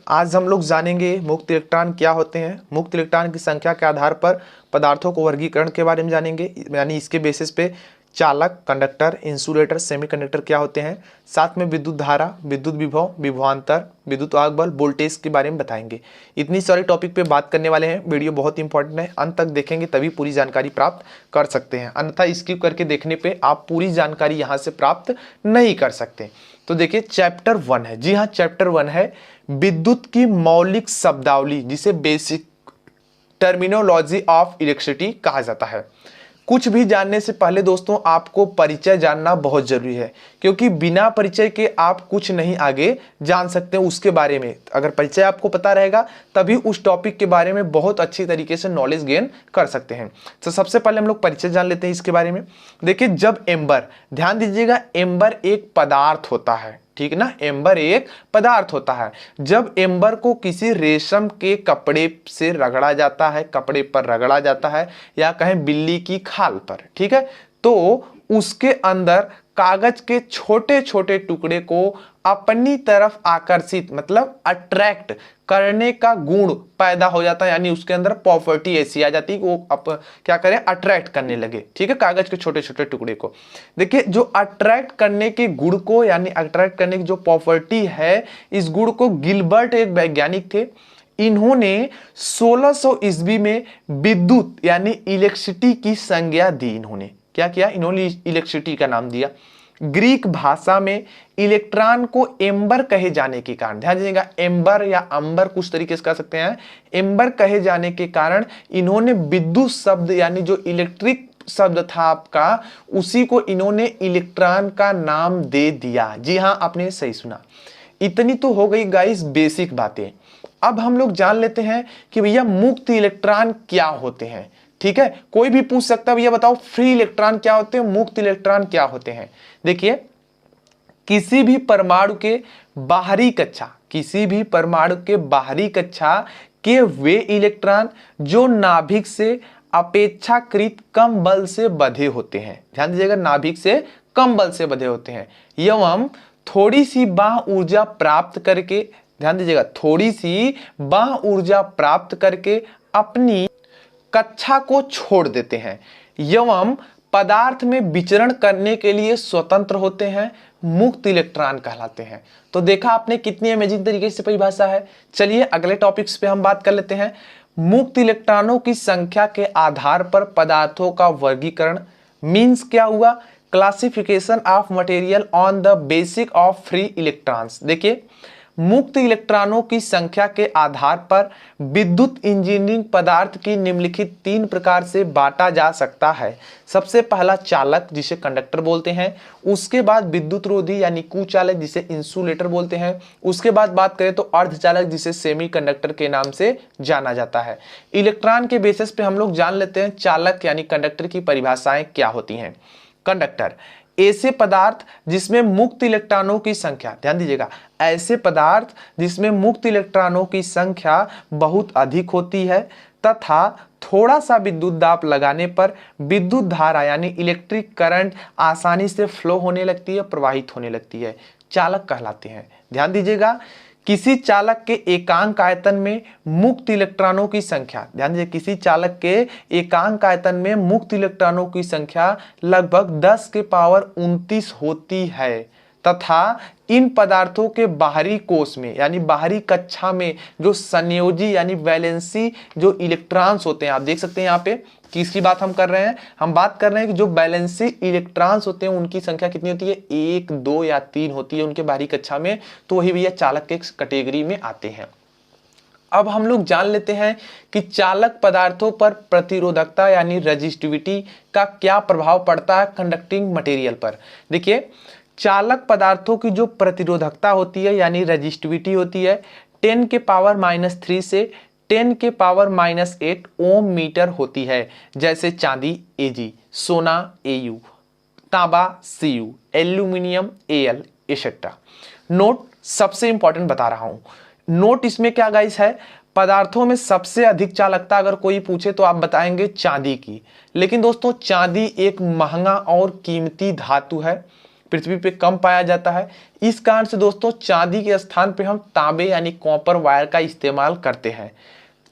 आज हम लोग जानेंगे मुक्त इलेक्ट्रॉन क्या होते हैं, मुक्त इलेक्ट्रॉन की संख्या के आधार पर पदार्थों को वर्गीकरण के बारे में जानेंगे, यानी इसके बेसिस पे चालक, कंडक्टर, इंसुलेटर, सेमीकंडक्टर क्या होते हैं, साथ में विद्युत धारा, विद्युत विभव, विभवांतर, विद्युत वाहक बल, वोल्टेज के बारे में बताएंगे। इतनी सारी टॉपिक पे बात करने वाले हैं। वीडियो बहुत इंपॉर्टेंट है, अंत तक देखेंगे तभी पूरी जानकारी प्राप्त कर सकते हैं, अन्यथा स्किप करके देखने पे आप पूरी जानकारी यहाँ से प्राप्त नहीं कर सकते। तो देखिए चैप्टर 1 है, जी हाँ चैप्टर 1 है विद्युत की मौलिक शब्दावली, जिसे बेसिक टर्मिनोलॉजी ऑफ इलेक्ट्रिसिटी कहा जाता है। कुछ भी जानने से पहले दोस्तों आपको परिचय जानना बहुत जरूरी है, क्योंकि बिना परिचय के आप कुछ नहीं आगे जान सकते उसके बारे में। अगर परिचय आपको पता रहेगा तभी उस टॉपिक के बारे में बहुत अच्छी तरीके से नॉलेज गेन कर सकते हैं। तो सबसे पहले हम लोग परिचय जान लेते हैं इसके बारे में। देखिए जब एम्बर, ध्यान दीजिएगा, एम्बर एक पदार्थ होता है, ठीक ना, एम्बर एक पदार्थ होता है। जब एम्बर को किसी रेशम के कपड़े से रगड़ा जाता है, कपड़े पर रगड़ा जाता है, या कहें बिल्ली की खाल पर, ठीक है, तो उसके अंदर कागज के छोटे छोटे टुकड़े को अपनी तरफ आकर्षित मतलब अट्रैक्ट करने का गुण पैदा हो जाता है, यानी उसके अंदर प्रॉपर्टी ऐसी आ जाती है कि वो क्या करें, अट्रैक्ट करने लगे, ठीक है, कागज के छोटे छोटे टुकड़े को। देखिए जो अट्रैक्ट करने के गुण को, यानी अट्रैक्ट करने की जो प्रॉपर्टी है, इस गुण को गिलबर्ट एक वैज्ञानिक थे, इन्होंने 1600 ईस्वी में विद्युत यानी इलेक्ट्रिसिटी की संज्ञा दी। इन्होंने क्या किया, इन्होंने इलेक्ट्रिसिटी का नाम दिया। ग्रीक भाषा में इलेक्ट्रॉन को एम्बर कहे जाने के कारण, ध्यान दीजिएगा, एम्बर या अंबर कुछ तरीके से कह सकते हैं, एम्बर कहे जाने के कारण इन्होंने विद्युत शब्द यानी जो इलेक्ट्रिक शब्द था आपका, उसी को इन्होंने इलेक्ट्रॉन का नाम दे दिया। जी हां, आपने सही सुना। इतनी तो हो गई गाइस बेसिक बातें। अब हम लोग जान लेते हैं कि भैया मुक्त इलेक्ट्रॉन क्या होते हैं, ठीक है। कोई भी पूछ सकता है भैया बताओ फ्री इलेक्ट्रॉन क्या होते हैं, मुक्त इलेक्ट्रॉन क्या होते हैं। देखिए किसी भी परमाणु के बाहरी कक्षा, किसी भी परमाणु के बाहरी कक्षा के वे इलेक्ट्रॉन जो नाभिक से अपेक्षाकृत कम बल से बंधे होते हैं, ध्यान दीजिएगा, नाभिक से कम बल से बंधे होते हैं, एवं थोड़ी सी बाह्य ऊर्जा प्राप्त करके, ध्यान दीजिएगा, थोड़ी सी बाह्य ऊर्जा प्राप्त करके अपनी कक्षा को छोड़ देते हैं, एवं पदार्थ में विचरण करने के लिए स्वतंत्र होते हैं, मुक्त इलेक्ट्रॉन कहलाते हैं। तो देखा आपने कितनी अमेजिंग तरीके से परिभाषा है। चलिए अगले टॉपिक्स पे हम बात कर लेते हैं। मुक्त इलेक्ट्रॉनों की संख्या के आधार पर पदार्थों का वर्गीकरण मीन्स क्या हुआ, classification of material on the basic of free electrons. देखिए मुक्त इलेक्ट्रॉनों की संख्या के आधार पर विद्युत इंजीनियरिंग पदार्थ की निम्नलिखित 3 प्रकार से बांटा जा सकता है। सबसे पहला चालक जिसे कंडक्टर बोलते हैं, उसके बाद विद्युत रोधी यानी कुचालक जिसे इंसुलेटर बोलते हैं, उसके बाद बात करें तो अर्धचालक जिसे सेमीकंडक्टर के नाम से जाना जाता है। इलेक्ट्रॉन के बेसिस पे हम लोग जान लेते हैं चालक यानी कंडक्टर की परिभाषाएं क्या होती हैं। कंडक्टर ऐसे पदार्थ जिसमें मुक्त इलेक्ट्रॉनों की संख्या, ध्यान दीजिएगा, ऐसे पदार्थ जिसमें मुक्त इलेक्ट्रॉनों की संख्या बहुत अधिक होती है तथा थोड़ा सा विद्युत दाब लगाने पर विद्युत धारा यानी इलेक्ट्रिक करंट आसानी से फ्लो होने लगती है, प्रवाहित होने लगती है, चालक कहलाते हैं। ध्यान दीजिएगा, किसी चालक के एकांक आयतन में मुक्त इलेक्ट्रॉनों की संख्या, ध्यान दीजिए, किसी चालक के एकांक आयतन में मुक्त इलेक्ट्रॉनों की संख्या लगभग 10 के पावर 29 होती है तथा इन पदार्थों के बाहरी कोश में यानी बाहरी कक्षा में जो संयोजी यानी वैलेंसी जो इलेक्ट्रॉन्स होते हैं, आप देख सकते हैं यहाँ पे किसकी बात हम कर रहे हैं, हम बात कर रहे हैं कि जो बैलेंसी इलेक्ट्रॉन्स होते हैं उनकी संख्या कितनी होती है, 1, 2 या 3 होती है उनके बाहरी कक्षा में, तो वही भैया चालक के कैटेगरी में आते हैं। अब हम लोग जान लेते हैं कि चालक पदार्थों पर प्रतिरोधकता यानी रेजिस्टिविटी का क्या प्रभाव पड़ता है कंडक्टिंग मटेरियल पर। देखिए चालक पदार्थों की जो प्रतिरोधकता होती है यानी रेजिस्टिविटी होती है 10 के पावर -3 से 10 के पावर -8 ओम मीटर होती है। जैसे चांदी Ag, सोना Au, तांबा Cu, aluminium Al etcetera. Note सबसे इंपॉर्टेंट बता रहा हूं, नोट इसमें क्या गाइस है, पदार्थों में सबसे अधिक चालकता अगर कोई पूछे तो आप बताएंगे चांदी की, लेकिन दोस्तों चांदी एक महंगा और कीमती धातु है, पृथ्वी पे कम पाया जाता है। इस कारण से दोस्तों चांदी के स्थान पे हम तांबे यानी कॉपर वायर का इस्तेमाल करते हैं।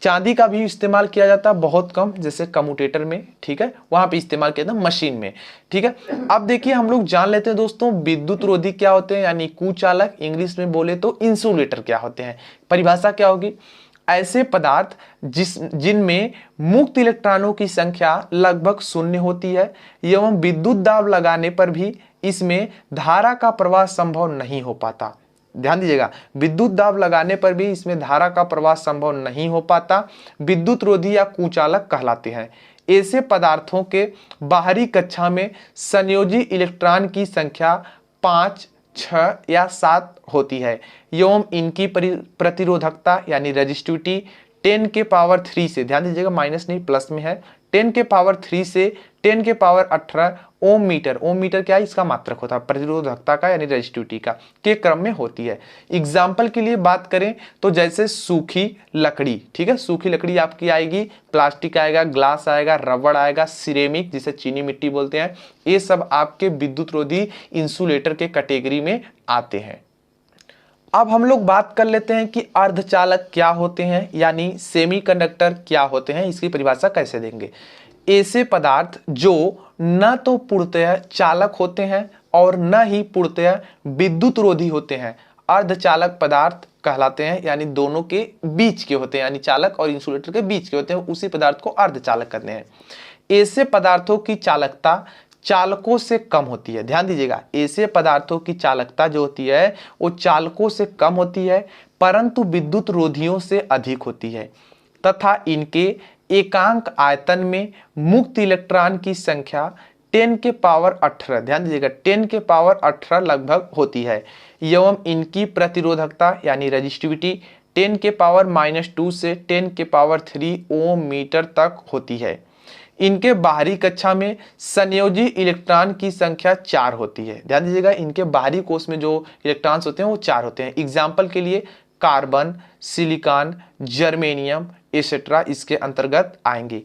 चांदी का भी इस्तेमाल किया जाता है बहुत कम, जैसे कम्यूटेटर में, ठीक है, वहां पे इस्तेमाल किया जाता है, मशीन में, ठीक है। अब देखिए हम लोग जान लेते हैं दोस्तों विद्युत रोधी क्या होते हैं, यानी कुचालक, इंग्लिश में बोले तो इंसुलेटर क्या होते हैं। परिभाषा क्या होगी, ऐसे पदार्थ जिनमें मुक्त इलेक्ट्रॉनों की संख्या लगभग शून्य होती है एवं विद्युत दाब लगाने पर भी इसमें धारा का प्रवाह संभव नहीं हो पाता। ध्यान दीजिएगा, विद्युत दाब लगाने पर भी इसमें धारा का प्रवाह संभव नहीं हो पाता, विद्युत रोधी या कुचालक कहलाते हैं। ऐसे पदार्थों के बाहरी कक्षा में संयोजी इलेक्ट्रॉन की संख्या 5, 6 या 7 होती है एवं इनकी प्रतिरोधकता यानी रेजिस्टिविटी 10 के पावर 3 से, ध्यान दीजिएगा माइनस नहीं प्लस में है, 10 के पावर 3 से 10 के पावर 18 ओम मीटर, ओम मीटर क्या है, इसका मात्रक होता है प्रतिरोधकता का यानी रेजिस्टिविटी का, के क्रम में होती है। एग्जाम्पल के लिए बात करें तो जैसे सूखी लकड़ी, ठीक है, सूखी लकड़ी आपकी आएगी, प्लास्टिक आएगा, ग्लास आएगा, रबड़ आएगा, सिरेमिक जिसे चीनी मिट्टी बोलते हैं, ये सब आपके विद्युत रोधी इंसुलेटर के कैटेगरी में आते हैं। अब हम लोग बात कर लेते हैं कि अर्धचालक क्या होते हैं, यानी सेमीकंडक्टर क्या होते हैं, इसकी परिभाषा कैसे देंगे। ऐसे पदार्थ जो न तो पूर्णतः चालक होते हैं और न ही पूर्णतः विद्युत रोधी होते हैं, अर्धचालक पदार्थ कहलाते हैं, यानी दोनों के बीच के होते हैं, यानी चालक और इंसुलेटर के बीच के होते हैं, उसी पदार्थ को अर्धचालक कहते हैं। ऐसे पदार्थों की चालकता चालकों से कम होती है, ध्यान दीजिएगा, ऐसे पदार्थों की चालकता जो होती है वो चालकों से कम होती है परंतु विद्युत रोधियों से अधिक होती है, तथा इनके एकांक आयतन में मुक्त इलेक्ट्रॉन की संख्या 10 के पावर 18, ध्यान दीजिएगा 10 के पावर 18 लगभग होती है एवं इनकी प्रतिरोधकता यानी रेजिस्टिविटी 10 के पावर -2 से 10 के पावर 3 ओम मीटर तक होती है। इनके बाहरी कक्षा में संयोजी इलेक्ट्रॉन की संख्या 4 होती है, ध्यान दीजिएगा इनके बाहरी कोश में जो इलेक्ट्रॉन्स होते हैं वो 4 होते हैं। एग्जाम्पल के लिए कार्बन, सिलिकॉन, जर्मेनियम एक्सेट्रा इसके अंतर्गत आएंगे।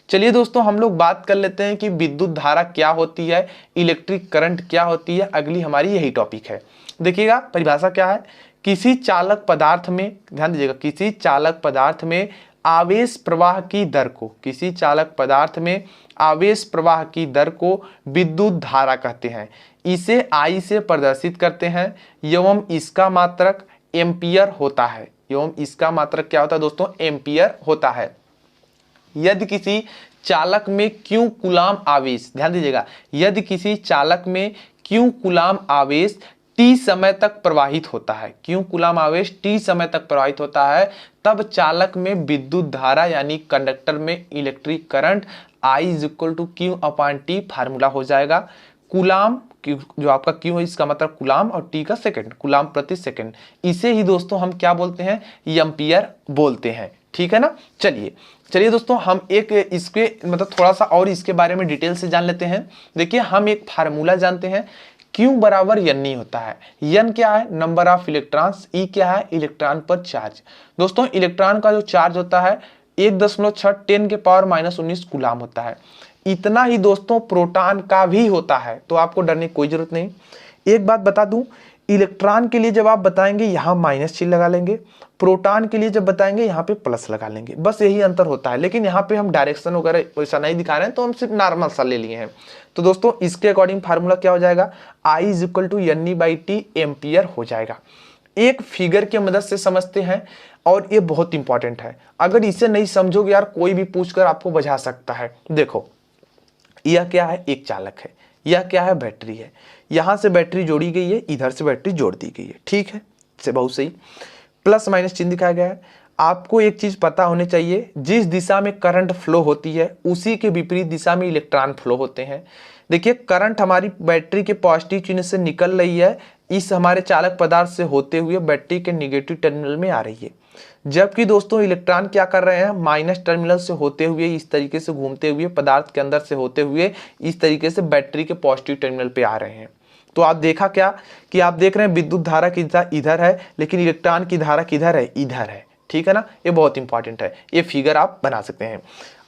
चलिए दोस्तों हम लोग बात कर लेते हैं कि विद्युत धारा क्या होती है, इलेक्ट्रिक करंट क्या होती है, अगली हमारी यही टॉपिक है। देखिएगा परिभाषा क्या है, किसी चालक पदार्थ में, ध्यान दीजिएगा, किसी चालक पदार्थ में आवेश प्रवाह की दर को, किसी चालक पदार्थ में आवेश प्रवाह की दर को विद्युत धारा कहते हैं। इसे I से प्रदर्शित करते हैं एवं इसका मात्रक एम्पियर होता है, एवं इसका मात्रक क्या होता है दोस्तों, एम्पियर होता है। यदि किसी चालक में क्यू कूलाम आवेश, ध्यान दीजिएगा, यदि किसी चालक में क्यू कूलाम आवेश T समय तक प्रवाहित होता है, क्यू कूलाम आवेश T समय तक प्रवाहित होता है, तब चालक में विद्युत धारा यानी कंडक्टर में electric current I = Q/T formula हो जाएगा। कूलाम जो आपका क्यू है इसका मतलब कूलाम और टी का सेकंड, कूलाम प्रति सेकंड, इसे ही दोस्तों हम क्या बोलते हैं, एम्पियर बोलते हैं, ठीक है ना। चलिए दोस्तों हम एक इसके मतलब थोड़ा सा और इसके बारे में डिटेल से जान लेते हैं। देखिए हम एक फार्मूला जानते हैं, Q बराबर N होता है। N क्या है, नंबर ऑफ इलेक्ट्रॉन्स, E क्या है, इलेक्ट्रॉन पर चार्ज। दोस्तों इलेक्ट्रॉन का जो चार्ज होता है 1.6 10 के पावर -19 कूलाम होता है। इतना ही दोस्तों प्रोटॉन का भी होता है, तो आपको डरने की कोई जरूरत नहीं। एक बात बता दूं, इलेक्ट्रॉन के लिए जब आप बताएंगे यहाँ माइनस चिन्ह लगा लेंगे, प्रोटॉन के लिए जब बताएंगे यहाँ पे प्लस लगा लेंगे, बस यही अंतर होता है। लेकिन यहाँ पे हम डायरेक्शन वगैरह वैसा नहीं दिखा रहे हैं, तो हम सिर्फ नॉर्मल सा ले लिए हैं। तो दोस्तों इसके अकॉर्डिंग फार्मूला क्या हो जाएगा, I = N/T एम्पियर हो जाएगा। एक फिगर की मदद से समझते हैं और ये बहुत इंपॉर्टेंट है, अगर इसे नहीं समझोगे यार कोई भी पूछकर आपको बुझा सकता है। देखो यह क्या है, एक चालक है, यह क्या है, बैटरी है, यहां से बैटरी जोड़ी गई है, इधर से बैटरी जोड़ दी गई है, ठीक है, से बहुत सही, प्लस माइनस चिन्ह दिखाया गया है। आपको एक चीज पता होनी चाहिए, जिस दिशा में करंट फ्लो होती है उसी के विपरीत दिशा में इलेक्ट्रॉन फ्लो होते हैं। देखिए करंट हमारी बैटरी के पॉजिटिव चिन्ह से निकल रही है, इस हमारे चालक पदार्थ से होते हुए बैटरी के निगेटिव टर्मिनल में आ रही है, जबकि दोस्तों इलेक्ट्रॉन क्या कर रहे हैं, माइनस टर्मिनल से होते हुए इस तरीके से घूमते हुए पदार्थ के अंदर से होते हुए इस तरीके से बैटरी के पॉजिटिव टर्मिनल पे आ रहे हैं। तो आप देखा क्या कि आप देख रहे हैं विद्युत धारा की दिशा इधर है, लेकिन इलेक्ट्रॉन की धारा किधर है, इधर है, ठीक है ना। ये बहुत इंपॉर्टेंट है, ये फिगर आप बना सकते हैं।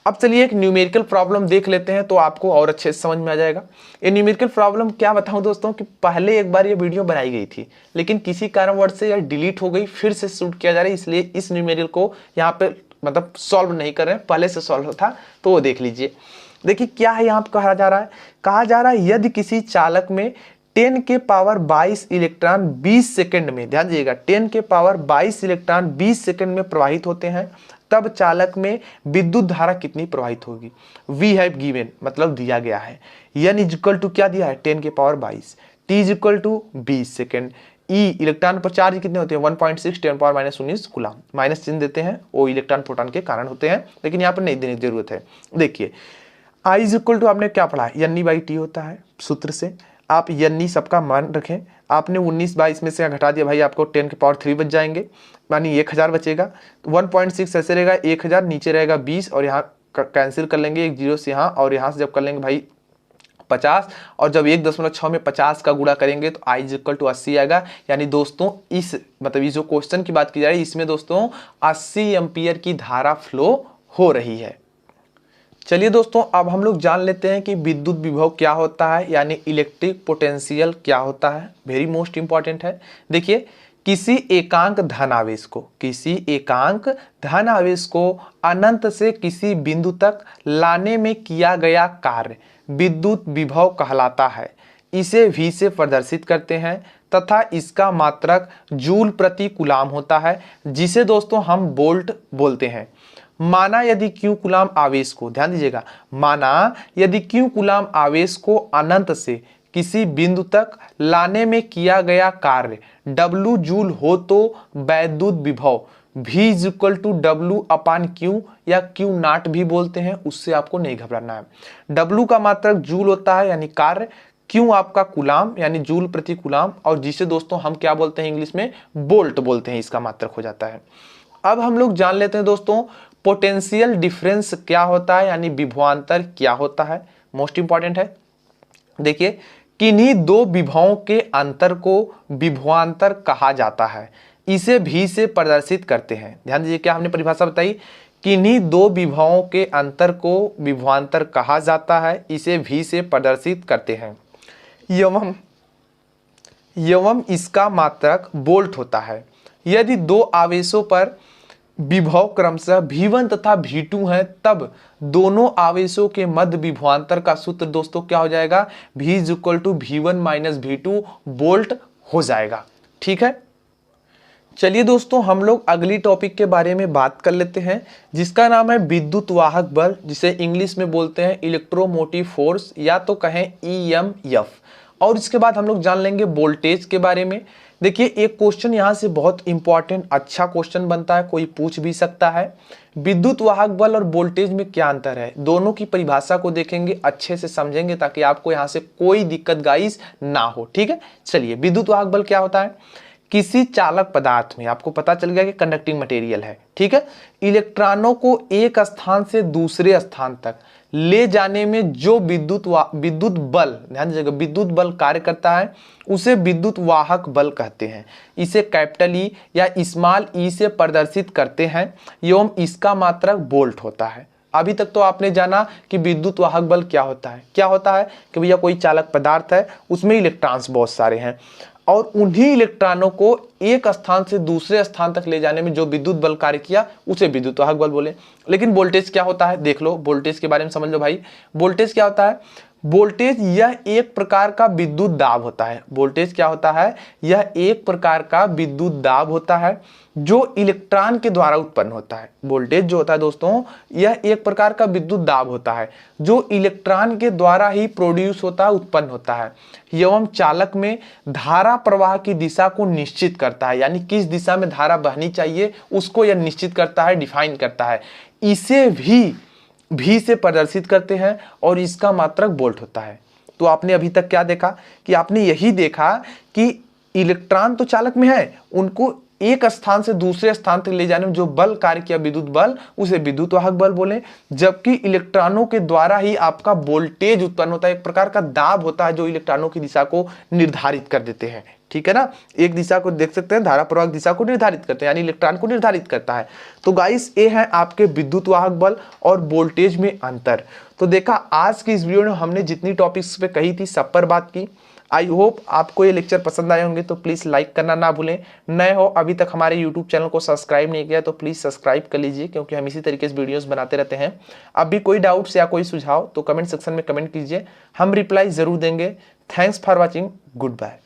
अब चलिए एक न्यूमेरिकल प्रॉब्लम देख लेते हैं तो आपको और अच्छे से समझ में आ जाएगा। ये न्यूमेरिकल प्रॉब्लम क्या बताऊं दोस्तों कि पहले एक बार ये वीडियो बनाई गई थी, लेकिन किसी कारणवश से यह डिलीट हो गई, फिर से शूट किया जा रहा है, इसलिए इस न्यूमेरिकल को यहाँ पे मतलब सॉल्व नहीं कर रहे हैं, पहले से सॉल्व था तो वो देख लीजिए। देखिए क्या है यहाँ पे कहा जा रहा है, यदि किसी चालक में 10 के पावर 22 इलेक्ट्रॉन 20 सेकंड में, ध्यान दीजिएगा 10 के पावर 22 इलेक्ट्रॉन 20 सेकंड में प्रवाहित होते हैं, तब चालक में विद्युत धारा कितनी प्रवाहित होगी। वी हैव गिवन मतलब दिया गया है, n इक्वल टू क्या दिया है 10 के power 22, t equal to 20 second, e electron पर चार्ज कितने होते हैं 1.6 10 पावर -19 कूलम, माइनस चिन्ह देते हैं, वो इलेक्ट्रॉन प्रोटॉन के कारण होते हैं, लेकिन यहाँ पर नहीं देने की जरूरत है। देखिए I इक्वल टू आपने क्या पढ़ा NE/T होता है, सूत्र से आप NE सबका मान रखें, आपने 19/22 में से घटा दिया भाई, आपको 10 के पावर 3 बच जाएंगे, यानी 1000 बचेगा, 1.6 ऐसे रहेगा 1000, नीचे रहेगा 20 और यहाँ कैंसिल कर लेंगे एक जीरो से यहाँ, और यहाँ से जब कर लेंगे भाई 50, और जब 1.6 में 50 का गुणा करेंगे तो I इक्वल टू 80 आएगा। यानी दोस्तों इस मतलब ये जो क्वेश्चन की बात की जा रही है इसमें दोस्तों 80 एम्पियर की धारा फ्लो हो रही है। चलिए दोस्तों अब हम लोग जान लेते हैं कि विद्युत विभव क्या होता है, यानी इलेक्ट्रिक पोटेंशियल क्या होता है, वेरी मोस्ट इंपॉर्टेंट है। देखिए किसी एकांक धन आवेश को अनंत से किसी बिंदु तक लाने में किया गया कार्य विद्युत विभव कहलाता है। इसे V से प्रदर्शित करते हैं तथा इसका मात्रक जूल प्रति कूलाम होता है, जिसे दोस्तों हम वोल्ट बोलते हैं। माना यदि Q कूलाम आवेश को, ध्यान दीजिएगा, माना यदि Q कूलाम आवेश को अनंत से किसी बिंदु तक लाने में किया गया कार्य W जूल हो तो वैद्युत विभव V इक्वल टू W/Q या Q नॉट भी बोलते हैं, उससे आपको नहीं घबराना है। W का मात्रक जूल होता है यानी कार्य, Q आपका कूलाम यानी जूल प्रति कूलाम, और जिसे दोस्तों हम क्या बोलते हैं इंग्लिश में वोल्ट बोलते हैं, इसका मात्रक हो जाता है। अब हम लोग जान लेते हैं दोस्तों पोटेंशियल डिफरेंस क्या होता है, यानी विभवांतर क्या होता है, मोस्ट इंपॉर्टेंट है। देखिए किन्हीं दो विभवों के अंतर को विभवांतर कहा जाता है, इसे V से प्रदर्शित करते हैं। ध्यान दीजिए क्या हमने परिभाषा बताई, किन्हीं दो विभवों के अंतर को विभवांतर कहा जाता है, इसे V से प्रदर्शित करते हैं। एवं इसका मात्रक वोल्ट होता है। यदि दो आवेशों पर विभव क्रमशः V1 तथा V2 है, तब दोनों आवेशों के मध्य विभवांतर का सूत्र दोस्तों क्या हो जाएगा, V equal to V1 - V2 volt हो जाएगा। ठीक है, चलिए दोस्तों हम लोग अगली टॉपिक के बारे में बात कर लेते हैं, जिसका नाम है विद्युत वाहक बल, जिसे इंग्लिश में बोलते हैं इलेक्ट्रोमोटिव फोर्स या तो कहें EMF। और इसके बाद हम लोग जान लेंगे वोल्टेज के बारे में। देखिए एक क्वेश्चन यहाँ से बहुत इंपॉर्टेंट अच्छा क्वेश्चन बनता है, कोई पूछ भी सकता है, विद्युत वाहक बल और वोल्टेज में क्या अंतर है। दोनों की परिभाषा को देखेंगे, अच्छे से समझेंगे ताकि आपको यहाँ से कोई दिक्कत गाइस ना हो। ठीक है, चलिए विद्युत वाहक बल क्या होता है, किसी चालक पदार्थ में, आपको पता चल गया कि कंडक्टिंग मटेरियल है, ठीक है, इलेक्ट्रॉनों को एक स्थान से दूसरे स्थान तक ले जाने में जो विद्युत बल, ध्यान दीजिएगा, विद्युत बल कार्य करता है उसे विद्युत वाहक बल कहते हैं। इसे कैपिटल E या स्मॉल e से प्रदर्शित करते हैं एवं इसका मात्रक वोल्ट होता है। अभी तक तो आपने जाना कि विद्युत वाहक बल क्या होता है कि भैया कोई चालक पदार्थ है, उसमें इलेक्ट्रॉन्स बहुत सारे हैं और उन्हीं इलेक्ट्रॉनों को एक स्थान से दूसरे स्थान तक ले जाने में जो विद्युत बल कार्य किया उसे विद्युत वाहक बल बोले। लेकिन वोल्टेज क्या होता है, देख लो, वोल्टेज के बारे में समझ लो भाई। वोल्टेज क्या होता है, वोल्टेज यह एक प्रकार का विद्युत दाब होता है। वोल्टेज क्या होता है, यह एक प्रकार का विद्युत दाब होता है जो इलेक्ट्रॉन के द्वारा उत्पन्न होता है। वोल्टेज जो होता है दोस्तों, यह एक प्रकार का विद्युत दाब होता है जो इलेक्ट्रॉन के द्वारा ही प्रोड्यूस होता है, उत्पन्न होता है एवं चालक में धारा प्रवाह की दिशा को निश्चित करता है, यानी किस दिशा में धारा बहनी चाहिए उसको यह निश्चित करता है, डिफाइन करता है। इसे भी से प्रदर्शित करते हैं और इसका मात्रक वोल्ट होता है। तो आपने अभी तक क्या देखा कि आपने यही देखा कि इलेक्ट्रॉन तो चालक में है, उनको एक स्थान से दूसरे स्थान तक ले जाने में जो बल कार्य किया विद्युत बल, उसे विद्युत वाहक बल बोले। जबकि इलेक्ट्रॉनों के द्वारा ही आपका वोल्टेज उत्पन्न होता है, एक प्रकार का दाब होता है जो इलेक्ट्रॉनों की दिशा को निर्धारित कर देते हैं, ठीक है ना। एक दिशा को देख सकते हैं, धारा प्रवाह दिशा को निर्धारित करते हैं, यानी इलेक्ट्रॉन को निर्धारित करता है। तो गाइस ये है आपके विद्युत वाहक बल और वोल्टेज में अंतर। तो देखा आज की इस वीडियो में हमने जितनी टॉपिक्स पे कही थी सब पर बात की। आई होप आपको ये लेक्चर पसंद आए होंगे, तो प्लीज़ लाइक करना ना भूलें। नए हो अभी तक हमारे यूट्यूब चैनल को सब्सक्राइब नहीं किया तो प्लीज़ सब्सक्राइब कर लीजिए, क्योंकि हम इसी तरीके से वीडियोस बनाते रहते हैं। अब भी कोई डाउट्स या कोई सुझाव तो कमेंट सेक्शन में कमेंट कीजिए, हम रिप्लाई ज़रूर देंगे। Thanks for watching, good bye.